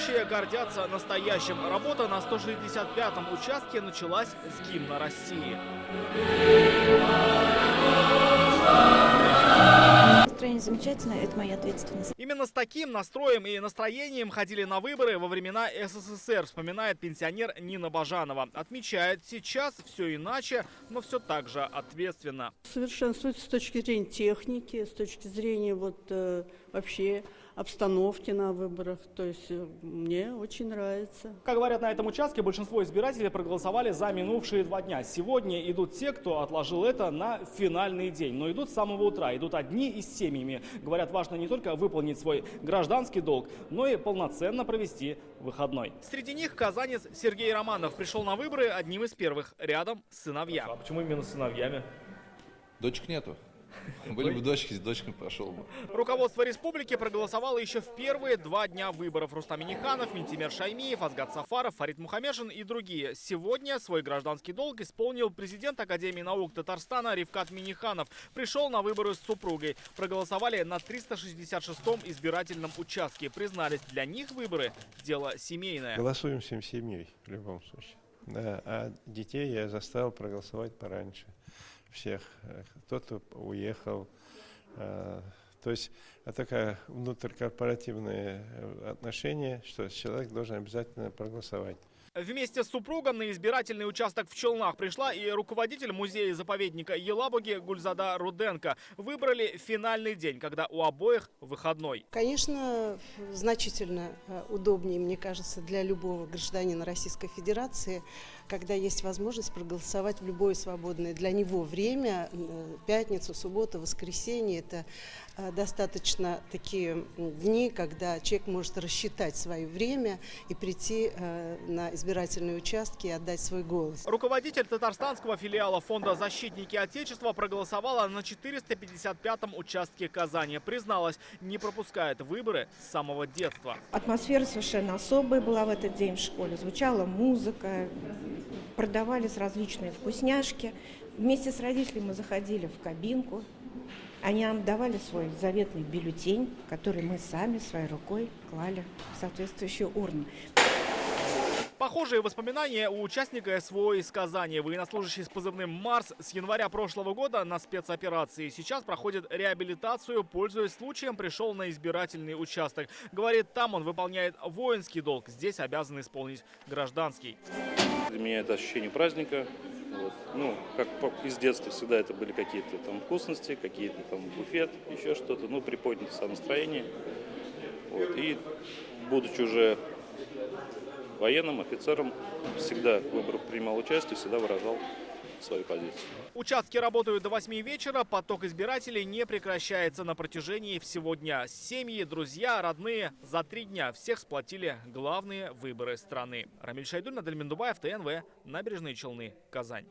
Будущее гордятся настоящим. Работа на 165-м участке началась с гимна России. Настроение замечательное, это моя ответственность. Именно с таким настроем и настроением ходили на выборы во времена СССР, вспоминает пенсионер Нина Бажанова. Отмечает, сейчас все иначе, но все так же ответственно. Совершенствуется с точки зрения техники, с точки зрения вообще обстановки на выборах. То есть мне очень нравится. Как говорят на этом участке, большинство избирателей проголосовали за минувшие 2 дня. Сегодня идут те, кто отложил это на финальный день. Но идут с самого утра, идут одни и с семьями. Говорят, важно не только выполнить свой гражданский долг, но и полноценно провести выходной. Среди них казанец Сергей Романов пришел на выборы одним из первых, рядом с сыновьями. А почему именно с сыновьями? Дочек нету. Были бы дочки, с дочками пошел бы. Руководство республики проголосовало еще в первые 2 дня выборов. Рустам Минниханов, Минтимер Шаймиев, Азгат Сафаров, Фарид Мухамешин и другие. Сегодня свой гражданский долг исполнил президент Академии наук Татарстана Ривкат Минниханов. Пришел на выборы с супругой. Проголосовали на 366-м избирательном участке. Признались, для них выборы – дело семейное. Голосуем всем семьей в любом случае. Да, а детей я заставил проголосовать пораньше. Всех. Кто-то уехал. То есть такое внутрикорпоративное отношение, что человек должен обязательно проголосовать. Вместе с супругом на избирательный участок в Челнах пришла и руководитель музея-заповедника Елабуги Гульзада Руденко. Выбрали финальный день, когда у обоих выходной. Конечно, значительно удобнее, мне кажется, для любого гражданина Российской Федерации, когда есть возможность проголосовать в любое свободное для него время, пятницу, субботу, воскресенье. Это достаточно такие дни, когда человек может рассчитать свое время и прийти на избирательные участки и отдать свой голос. Руководитель татарстанского филиала фонда «Защитники Отечества» проголосовала на 455-м участке Казани. Призналась, не пропускает выборы с самого детства. Атмосфера совершенно особая была в этот день в школе. Звучала музыка, продавались различные вкусняшки. Вместе с родителями мы заходили в кабинку. Они нам давали свой заветный бюллетень, который мы сами своей рукой клали в соответствующую урну. Похожие воспоминания у участника СВО из Казани. Военнослужащий с позывным «Марс» с января прошлого года на спецоперации. Сейчас проходит реабилитацию. Пользуясь случаем, пришел на избирательный участок. Говорит, там он выполняет воинский долг. Здесь обязан исполнить гражданский. Для меня это ощущение праздника. Вот. Ну, как из детства всегда это были какие-то там вкусности, какие-то там буфет, еще что-то. Ну, приподнятое настроение. Вот. И будучи уже военным офицером, всегда в выборах принимал участие, всегда выражал свою позицию. Участки работают до 8 вечера, поток избирателей не прекращается на протяжении всего дня. Семьи, друзья, родные за 3 дня всех сплотили главные выборы страны. Рамиль Шайдуль, Надель Мендубаев, ТНВ, Набережные Челны, Казань.